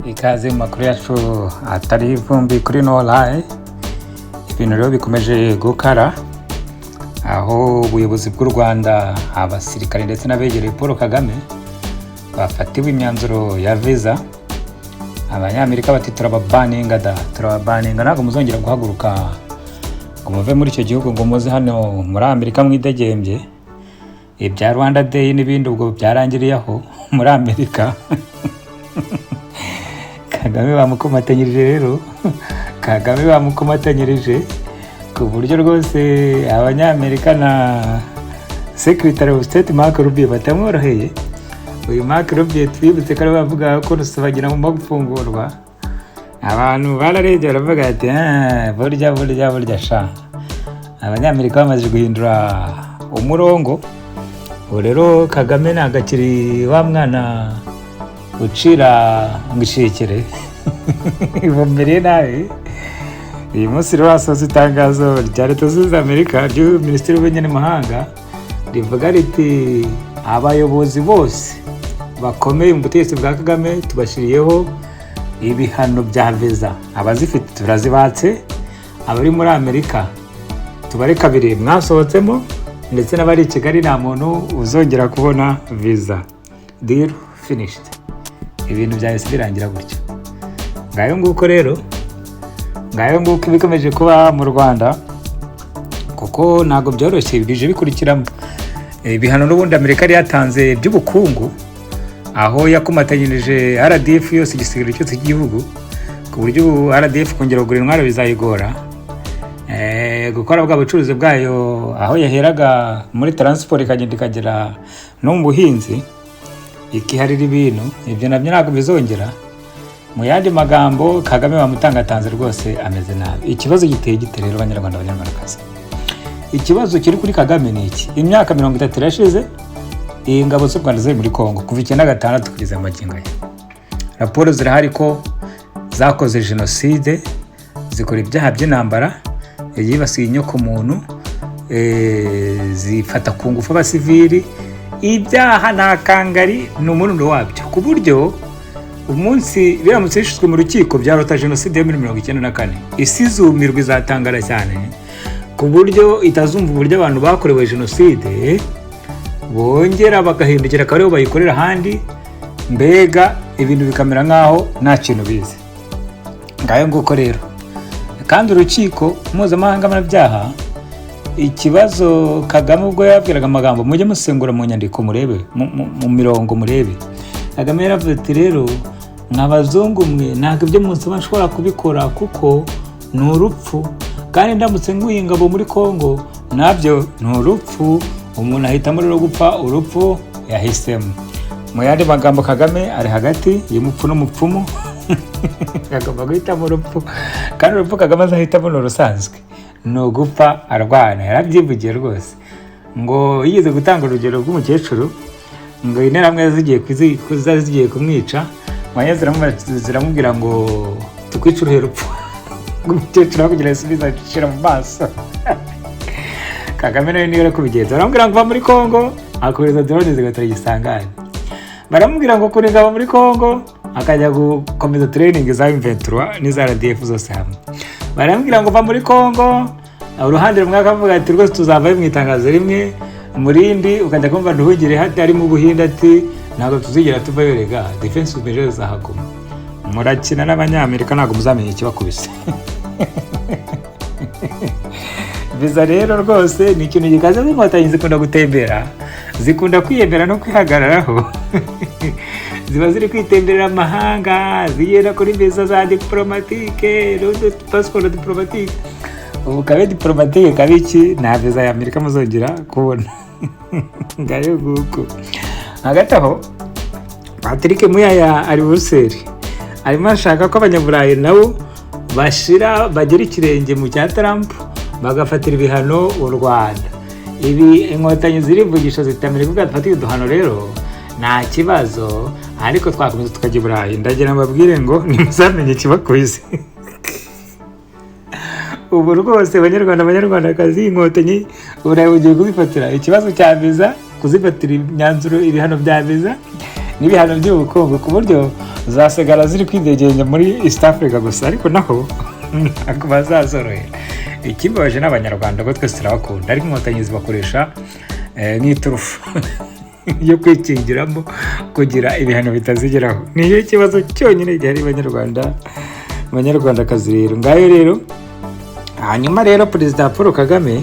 Ikaze mu makuru yacu atari ivumbi kuri Nolayi. Ibintu rero bikomeje gukara, aho ubuyobozi bw'u Rwanda, abasirikare ndetse n'abegereye Paul Kagame bafatiwe imyanzuro ya visa. Abanyamerika bati turababaninga ntabwo muzongera guhaguruka ngo muve muri icyo gihugu ngo muze hano muri Amerika mwidegembye. Ibya Rwanda Day n'ibindi ubwo byarangiriye aho muri Amerika. Kagame bamukomatanyirije ku buryo rwose abanyamerika na Secretary of State Mark Rubio batamworoheye. Uyu Mark Rubio twibutse ko bavuga ko rusobagira mu gufungurwa, abantu bararebye baravuga ati burya sha abanyamerika bamaze guhindura umurongo. Ubu rero Kagame nagakiri wa mwana ucira ngishikire ivomereye nawe. Uyu munsi rero hasohotse itangazo rya Leta Zunze Ubumwe za Amerika ryo Minisitiri w'Ububanyi n'Amahanga rivuga riti abayobozi bose bakomeye mu butegetsi bwa Kagame tubashyiriyeho ibihano bya visa. Abazifite turazibatse, abari muri Amerika tubare kabiri mwasohotsemo, ndetse n'abari i Kigali nta muntu uzongera kubona visa. Deal finished. Ibintu byahise birangira gutyo. Ngayo nguko ibikomeje kuba mu Rwanda, kuko ntabwo byoroshye bije bikurikiramo ibihano n'ubundi Amerika yari yatanze by'ubukungu, aho yakomatanyirije RDF yose igisigaro cyose cy'igihugu, ku buryo RDF kongera kugura intwaro bizayigora. Gukora bwa bucuruzi bwayo aho yaheraga muri transport ikagenda ikagera no mu buhinzi ikiharira ibintu, ibyo nabyo ntabwo bizongera. Mu yandi magambo Kagame bamutangatanze rwose ameze nabi. Ikibazo giteye gite rero banyarwandakazi? Ikibazo kiri kuri Kagame ni iki: imyaka 30 irashize ingabo z'u Rwanda ziri muri Kongo kuva 1996 kugeza mu magingo aya. Raporo zirahari ko zakoze jenoside, zikora ibyaha by'intambara, yibasiye inyoko muntu, zifata ku ngufu abasivili. Ibyaha nta kangari n'umurundo wabyo, ku buryo umunsi biramutse bishizwe mu rukiko byarota jenoside yo muri 1994. Isi izumirwa, izatangara cyane, ku buryo itazumva uburyo abantu bakorewe jenoside bongera bagahindukira akaba ariho bayikorera ahandi, mbega ibintu bikamera nk'aho nta kintu bize. Ngayo nguko rero, kandi urukiko mpuzamahanga mpanabyaha, ikibazo Kagame ubwo yabwiraga amagambo mujye musengura mu nyandiko murebe mu mirongo murebe. Kagame yaravuze ati rero nk'abazungu mwe ntabwo ibyo munsi bashobora kubikora kuko ni urupfu, kandi ndamutse nguye ingabo muri Kongo nabyo ni urupfu. Umuntu ahitamo rero gupfa urupfu yahisemo. Mu yandi magambo Kagame ari hagati y'umupfu n'umupfumu. Kagomba guhitamo urupfu, kandi urupfu Kagame azahitamo ni urusanzwe, ni ugupfa arwana. Yarabyivugiye rwose ngo yigeze gutanga urugero rw'umukecuru ngo interahamwe zigiye kumwica, mwanya ziramubwira ngo tukwice uruhe rupfu. Umukecuru kugira asubiza acira mu maso. Kagame nawe niwe kubigenza, baramubwira ngo va muri Kongo, akohereza drone zigatera igisangane. Baramubwira ngo kuri ngabo muri Kongo, akajya gukomeza training za M23 n'iza RDF zose hamwe. Baramubwira ngo va muri Kongo, uruhande rumwe akavuga ati rwose tuzavayo mu itangazo rimwe, murindi ukajya kumva ntuhugire hatari mu Buhinde ati ntabwo tuzigera tuvayo, rega defense measures zahaguma. Murakina n'abanyamerika ntabwo muzamenye ikibakubise. Visa rero rwose ni ikintu gikaze, n'inkotanyi zikunda gutembera, zikunda kwiyemera no kwihagararaho. Ziba ziri kwitemberera amahanga, zigenda kuri visa za diplomatique, passport diplomatique. Ubu kabe diplomatique kabiki nta visa ya Amerika muzongera kubona. Ngayo guko. Hagati aho Patrick Muyaya ari Buruseli arimo ashaka ko abanyaburayi nabo bagera ikirenge mu cya Trump bagafatira ibihano u Rwanda. Ibi inkotanyi zirivugisha zitamire kuko afatira uduhano rero nta kibazo, ariko twakomeza tukajya i Burayi. Ndagira mbabwire ngo nimuzamenye ikibakwize. Ubu rwose banyarwandakazi, inkotanyi Burayi bugiye kubifatira ikibazo cya visa, kuzifatira imyanzuro ibihano bya visa n'ibihano by'ubukungu ku buryo zasigara ziri kwidegenya muri East Africa gusa, ariko naho ntabwo bazazorohera. Ikimbabaje n'abanyarwanda bo twese turabakunda, ariko inkotanyi zibakoresha nk'iturufu yo kwikingiramo kugira ibihano bitazigeraho. Niyo kibazo cyonyine gihari abanyarwandakazi rero. Ngayo rero hanyuma rero Perezida Paul Kagame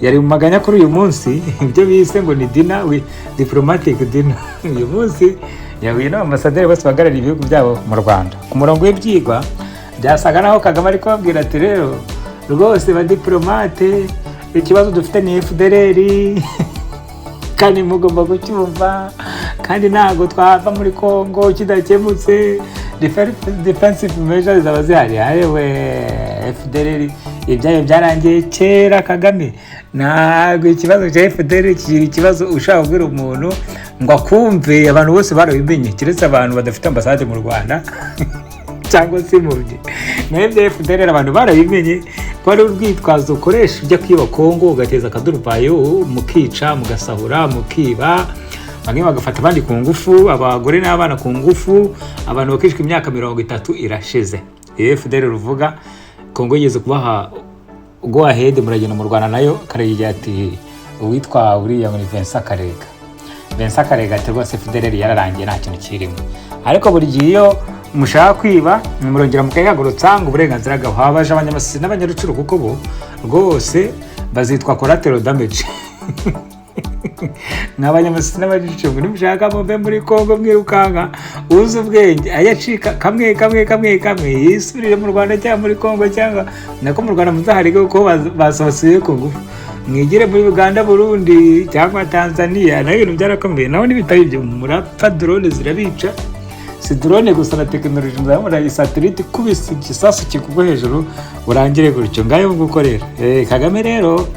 yari mu maganya kuri uyu munsi, ibyo bise ngo ni dinner with diplomatic dinner. Uyu munsi yahuye n'ambasaderi bose bahagarariye ibihugu byabo mu Rwanda. Ku murongo w'ibyigwa byasaga naho Kagame ari kubabwira ati rero rwose ba diplomate, ikibazo dufite ni FDLR kandi mugomba kucyumva, kandi ntabwo twava muri Congo kidakemutse, defensive measures zaba zihari. Yewe FDLR ibyayo byarangiye kera. Kagame ntabwo ikibazo cya FDLR kiri ikibazo ushaka kubwira umuntu ngo akumve. Abantu bose barabimenye keretse abantu badafite ambasade mu Rwanda cyangwa se mu bye. Nayo bya FDLR abantu barabimenye ko ari urwitwazo ukoresha ujya kwiba Congo, ugateza akaduruvayo, mukica, mugasahura, mukiba, bamwe bagafata abandi ku ngufu, abagore n'abana ku ngufu, abantu bakishwa imyaka 30 irashize. FDLR ruvuga Congo yigeze kubaha go ahead muragenda mu Rwanda, nayo karayigira ati uwitwa uriya muri Vincent Karega ati rwose FDLR yararangiye nta kintu kirimo. Ariko buri gihe iyo mushaka kwiba murongera mukayagurutsa ngo uburenganzira bwawe habaje abanyamasisi n'abanyarucuru, kuko bo rwose bazitwa collateral damage. N'abanyamasisi n'abanyarucuru ngo nimushaka mube muri Congo mwirukanka uzi ubwenge ayacika kamwe yisubirire mu Rwanda cyangwa muri Congo, cyangwa nako mu Rwanda muzaharige kuko basohotse ku ngufu, mwigire muri Uganda, Burundi cyangwa Tanzania. Nayo ibintu byarakomeye, naho n'ibitari ibyo murapfa, drone zirabica. Si drone gusa na tekinoloji muzamura satellite kubisa igisasu kikugwa hejuru urangire gutyo. Ngayo gukorera Kagame rero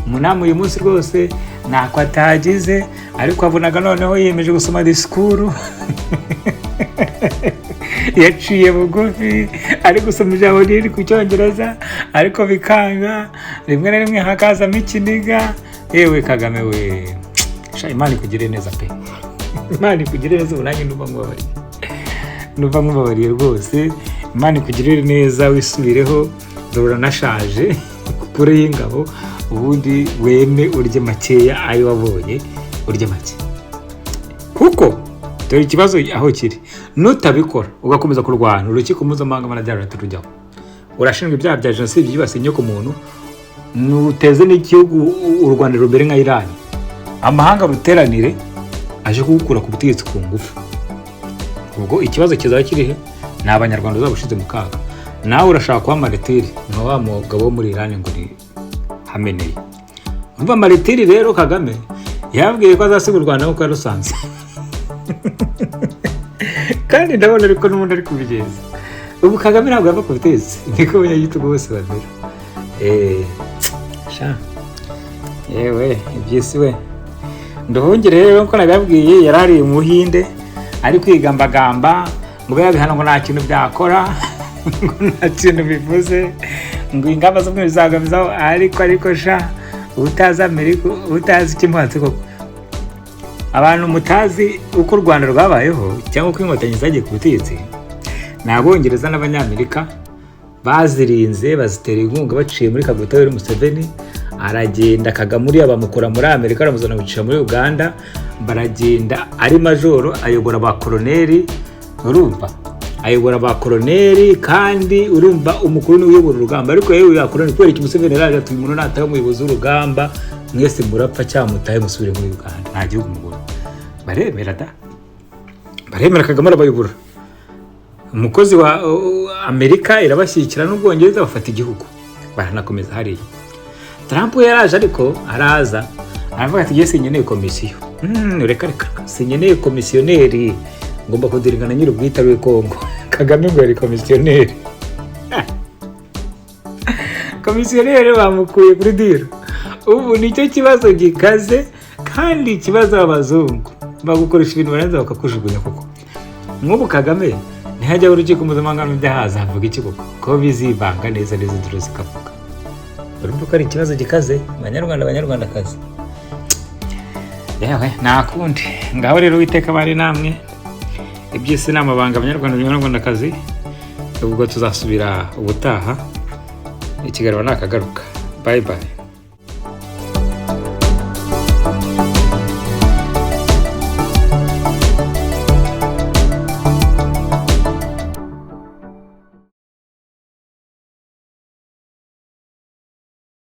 munama uyu munsi rwose ntako atagize, ariko avunaga noneho yemeje gusoma disikuru yaciye bugufi, ari gusoma ijambo riri ku Cyongereza ariko bikanga, rimwe na rimwe hakazamo ikiniga. Yewe Kagame we, Imana ikugire neza pe, Imana ikugire neza. Unanye nuva mwubabariye rwose, Imana ikugirire neza, wisubireho, dore nashaje kure y'ingabo, ubundi weme urye makeya ayo wabonye, urye make, kuko dore ikibazo aho kiri. Nutabikora ugakomeza kurwana, urukiko mpuzamahanga mpanabyaha turujyaho, urashinjwa ibyaha bya jenoside byibasiye inyoko muntu, nuteze n'igihugu u Rwanda rumbere nka Iran, amahanga ruteranire aje kugukura ku butegetsi ku ngufu. Ubwo ikibazo kizaba kirihe? Ni abanyarwanda uzabushize mu kaga. Nawe urashaka kuba maritiri nka wa mugabo wo muri Iran ngo ni Hamenei. Umva maritiri rero Kagame yabwiye ko azasiga u Rwanda nk'uko yarusanze. Kandi ndabona ariko n'umuntu ari kubigenza. Ubu Kagame ntabwo yava ku butegetsi, niko abanyagitugu bose bamera. Yewe ibyisi we. Nduhungire rero ko nagabwiye yarari mu Buhinde, ari kwigambagamba ngo yabihana ngo nta kintu byakora, ngo nta kintu bivuze, ngo ingamba zo kwizagamizaho, ariko sha utazi Amerika, utazi kimuhatse koko. Abantu mutazi uko u Rwanda rwabayeho cyangwa uko inkotanyi zagiye ku butegetsi, n'Abongereza n'Abanyamerika bazirinze, bazitera inkunga baciye muri Kaguta yari Museveni, aragenda Kagame uriya bamukora muri Amerika, aramuzana gucisha muri Uganda, baragenda ari majoro, ayobora ba koloneli, urumva ayobora ba koloneli, kandi urumva umukuru ni uyobora urugamba. Ariko yewe ya koloneli kubera iki Museveni yaraje ati umuntu nataye umuyobozi w'urugamba, mwese murapfa cyangwa mutahe musubire muri Uganda, nta gihugu mugora. Baremera Kagame arabayobora. Umukozi wa Amerika irabashyikira n'Ubwongereza bafata igihugu, baranakomeza hariya. Trump yaraje ariko araza aravuga ati yese nkeneye komisiyo. Reka sinkeneye komisiyoneri, ngomba kudirigana nyiri ubwita rwe Kongo. Kagame ngo yari komisiyoneri. Komisiyoneri bamukuye kuri diro. Ubu nicyo kibazo gikaze, kandi ikibazo abazungu bagukoresha ibintu baranza bakakujugunya koko. Nk'ubu Kagame ntihajya urukiko mpuzamahanga n'ibyahaza avuga iki koko ko bizivanga neza dore zikavuga. Urumva ko ari ikibazo gikaze Abanyarwandakazi. Yewe nakundi ngaho rero Uwiteka bari namwe, iby'isi n'amabanga abanyarwanda n'abanyarwandakazi. Ubwo tuzasubira ubutaha, ikiganiro nakagaruka. Bye bye.